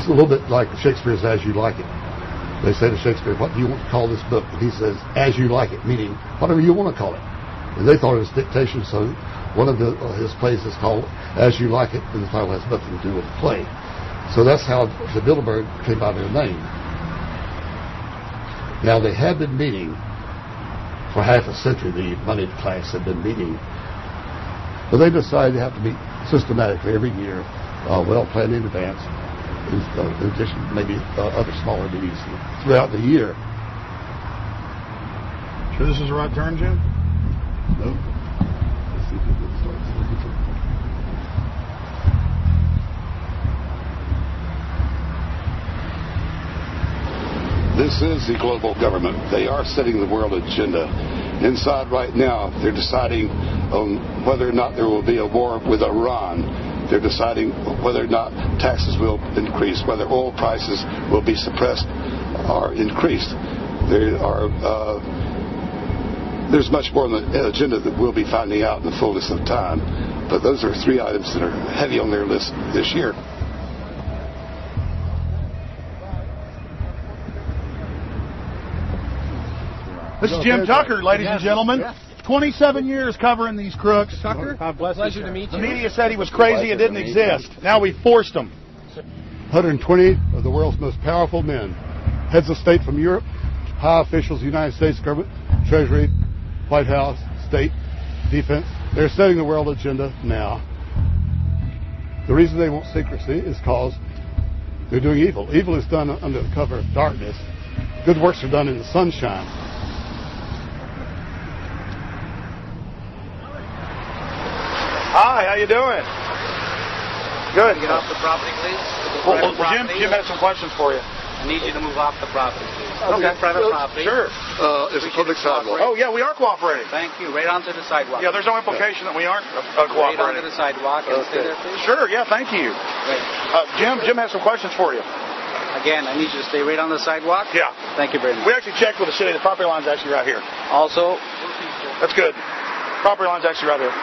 It's a little bit like Shakespeare's As You Like It. They say to Shakespeare, what do you want to call this book? And he says, As You Like It, meaning whatever you want to call it. And they thought it was dictation, so one of his plays is called As You Like It, and the title has nothing to do with the play. So that's how the Bilderberg came by their name. Now, they had been meeting for half a century. The moneyed class had been meeting. But they decided they have to meet systematically every year, well planned in advance, in addition to maybe other smaller meetings throughout the year. Sure this is the right turn, Jim? No. Let's see if it starts. This is the global government. They are setting the world agenda. Inside right now, they're deciding on whether or not there will be a war with Iran. They're deciding whether or not taxes will increase, whether oil prices will be suppressed or increased. There's much more on the agenda that we'll be finding out in the fullness of time. But those are three items that are heavy on their list this year. This is Jim Tucker, ladies and gentlemen. Yes. 27 years covering these crooks. Tucker, pleasure to meet you. The media said he was crazy and didn't exist. Now we forced him. 120 of the world's most powerful men, heads of state from Europe, high officials, United States government, Treasury, White House, state, defense. They're setting the world agenda now. The reason they want secrecy is because they're doing evil. Evil is done under the cover of darkness. Good works are done in the sunshine. Hi, how you doing? Good. Get off the property, please. Well, Jim has some questions for you. I need you to move off the property, please. Okay. Private property. Sure. It's a public sidewalk. Oh, yeah, we are cooperating. Thank you. Right onto the sidewalk. Yeah, there's no implication that we aren't Right cooperating. onto the sidewalk and stay there, please. Sure, yeah, thank you. Right. Jim has some questions for you. Again, I need you to stay right on the sidewalk. Yeah. Thank you very much. We actually checked with the city. The property line's actually right here. Also, That's good. Property line's actually right here.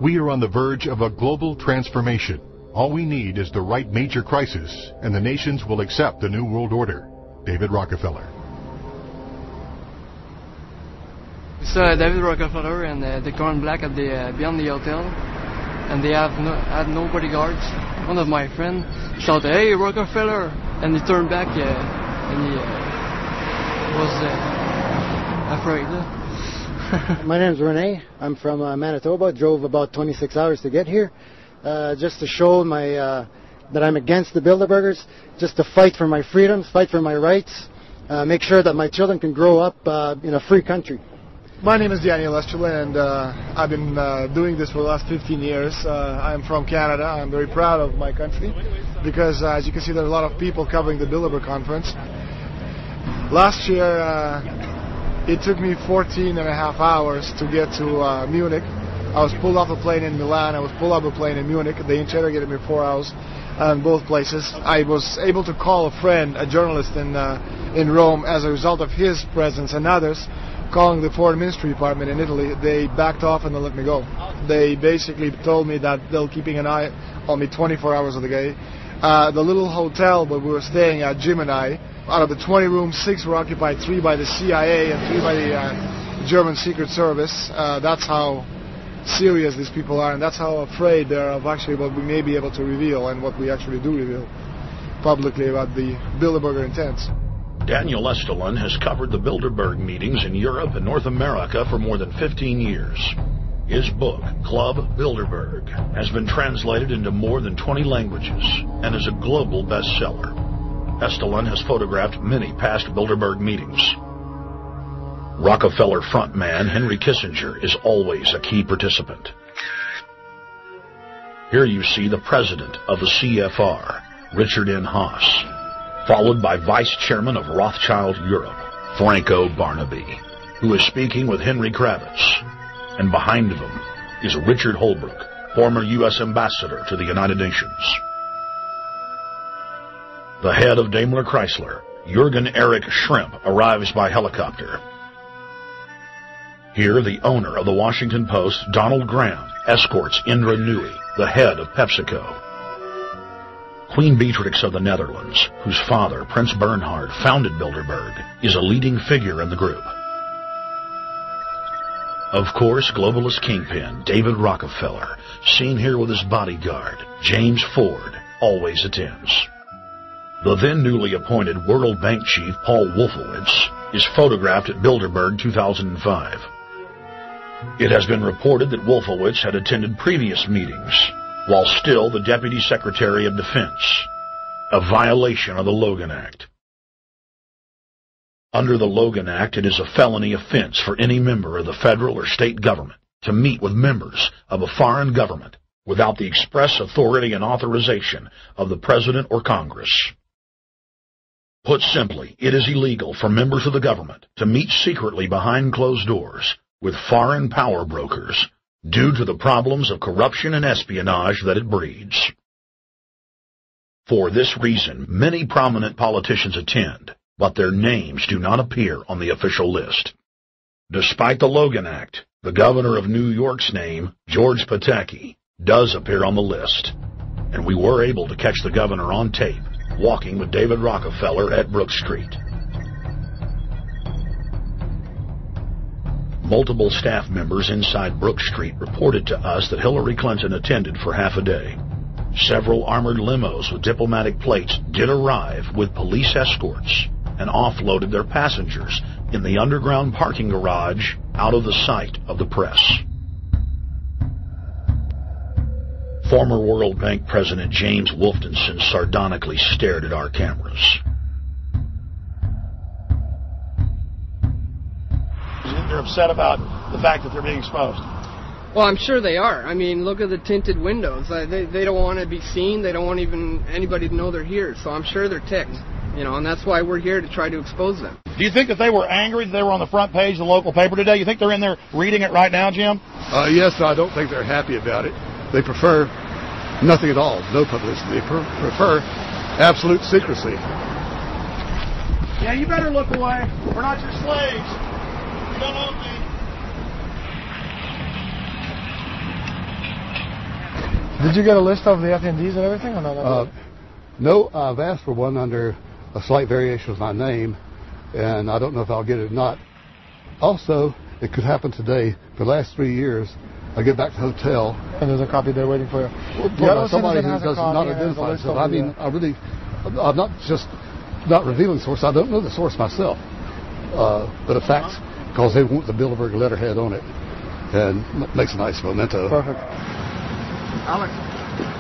We are on the verge of a global transformation. All we need is the right major crisis, and the nations will accept the New World Order. David Rockefeller. It's David Rockefeller and the car in black at the beyond the hotel, and they had no bodyguards. One of my friends shouted, "Hey, Rockefeller!" and he turned back and he was afraid. My name's Rene. I'm from Manitoba. Drove about 26 hours to get here, just to show that I'm against the Bilderbergers, just to fight for my freedoms, fight for my rights, make sure that my children can grow up in a free country. My name is Daniel Estrela, and I've been doing this for the last 15 years. I'm from Canada. I'm very proud of my country because, as you can see, there's a lot of people covering the Bilderberg conference. Last year, it took me 14 and a half hours to get to Munich. I was pulled off a plane in Milan. I was pulled off a plane in Munich. They interrogated me 4 hours in both places. I was able to call a friend, a journalist in Rome, as a result of his presence and others. Calling the foreign ministry department in Italy, they backed off and they let me go. They basically told me that they're keeping an eye on me 24 hours of the day. The little hotel where we were staying at, Jim and I, out of the 20 rooms, 6 were occupied, 3 by the CIA and 3 by the German Secret Service. That's how serious these people are, and that's how afraid they are of actually what we may be able to reveal and what we actually do reveal publicly about the Bilderberger intents. Daniel Estrela has covered the Bilderberg meetings in Europe and North America for more than 15 years. His book, Club Bilderberg, has been translated into more than 20 languages and is a global bestseller. Estrela has photographed many past Bilderberg meetings. Rockefeller frontman Henry Kissinger is always a key participant. Here you see the president of the CFR, Richard N. Haas, followed by Vice Chairman of Rothschild Europe, Franco Barnaby, who is speaking with Henry Kravitz. And behind them is Richard Holbrooke, former U.S. Ambassador to the United Nations. The head of Daimler Chrysler, Jürgen Erich Schrimp, arrives by helicopter. Here, the owner of the Washington Post, Donald Graham, escorts Indra Nooyi, the head of PepsiCo. Queen Beatrix of the Netherlands, whose father, Prince Bernhard, founded Bilderberg, is a leading figure in the group. Of course, globalist kingpin David Rockefeller, seen here with his bodyguard, James Ford, always attends. The then newly appointed World Bank chief Paul Wolfowitz is photographed at Bilderberg 2005. It has been reported that Wolfowitz had attended previous meetings, while still the Deputy Secretary of Defense, a violation of the Logan Act. Under the Logan Act, it is a felony offense for any member of the federal or state government to meet with members of a foreign government without the express authority and authorization of the President or Congress. Put simply, it is illegal for members of the government to meet secretly behind closed doors with foreign power brokers due to the problems of corruption and espionage that it breeds. For this reason, many prominent politicians attend, but their names do not appear on the official list. Despite the Logan Act, the governor of New York's name, George Pataki, does appear on the list, and we were able to catch the governor on tape walking with David Rockefeller at Brook Street. Multiple staff members inside Brook Street reported to us that Hillary Clinton attended for half a day. Several armored limos with diplomatic plates did arrive with police escorts and offloaded their passengers in the underground parking garage out of the sight of the press. Former World Bank President James Wolfensohn sardonically stared at our cameras. They're upset about the fact that they're being exposed. Well, I'm sure they are. I mean, look at the tinted windows. They don't want to be seen. They don't want even anybody to know they're here. So I'm sure they're ticked, you know, and that's why we're here to try to expose them. Do you think that they were angry that they were on the front page of the local paper today? You think they're in there reading it right now, Jim? Yes, I don't think they're happy about it. They prefer nothing at all, no publicity. They prefer absolute secrecy. Yeah, you better look away. We're not your slaves. You don't own me. Did you get a list of the attendees and everything? Or not? No, I've asked for one under a slight variation of my name, and I don't know if I'll get it or not. Also, it could happen today. For the last 3 years, I get back to the hotel. And there's a copy there waiting for you. Well, somebody who does not identify himself. I mean, I'm not just not revealing the source. I don't know the source myself. But the facts, because they want the Bilderberg letterhead on it, and makes a nice memento. Perfect. Alex.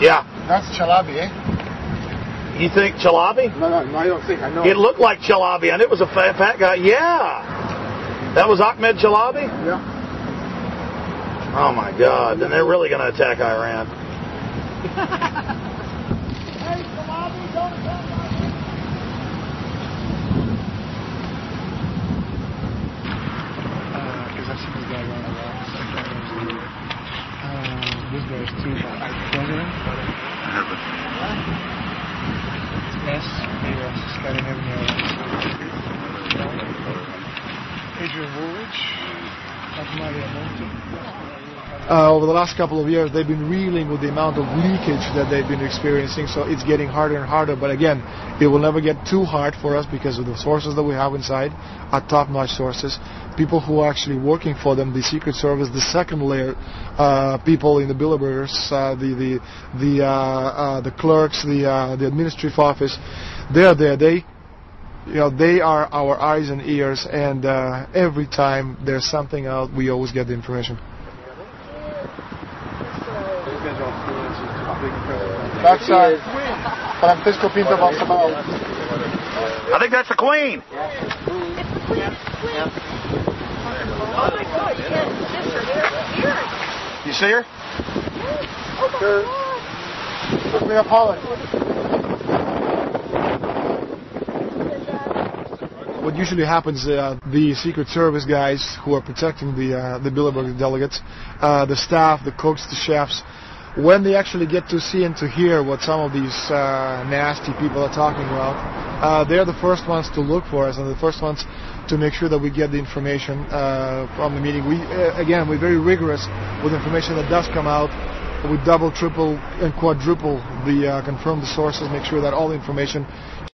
Yeah. That's Chalabi, eh? You think Chalabi? No, I don't think. I know. It looked like Chalabi, and it was a fat guy. Yeah. That was Ahmed Chalabi? Yeah. Oh, my God. Then they're really going to attack Iran. Hey, Chalabi, don't attack Iran. Because I've seen this guy run around. This guy is too president. Yes, it's got in every Adrian Woolridge, over the last couple of years, they've been reeling with the amount of leakage that they've been experiencing, so it's getting harder and harder. But again, it will never get too hard for us because of the sources that we have inside are top-notch sources. People who are actually working for them, the Secret Service, the second layer, people in the Bilderbergers, the clerks, the administrative office, they're there. They are our eyes and ears, and every time there's something out, we always get the information. That's Francisco Pinto Balsamao. I think that's the Queen. It's the Queen. Oh my God, you can't miss her. There's here. You see her? Oh my God. We have Holland. What usually happens, the Secret Service guys who are protecting the Bilderberg delegates, the staff, the cooks, the chefs, when they actually get to see and to hear what some of these nasty people are talking about, they're the first ones to look for us and the first ones to make sure that we get the information from the meeting. We're very rigorous with information that does come out. We double, triple, and quadruple the confirm the sources, make sure that all the information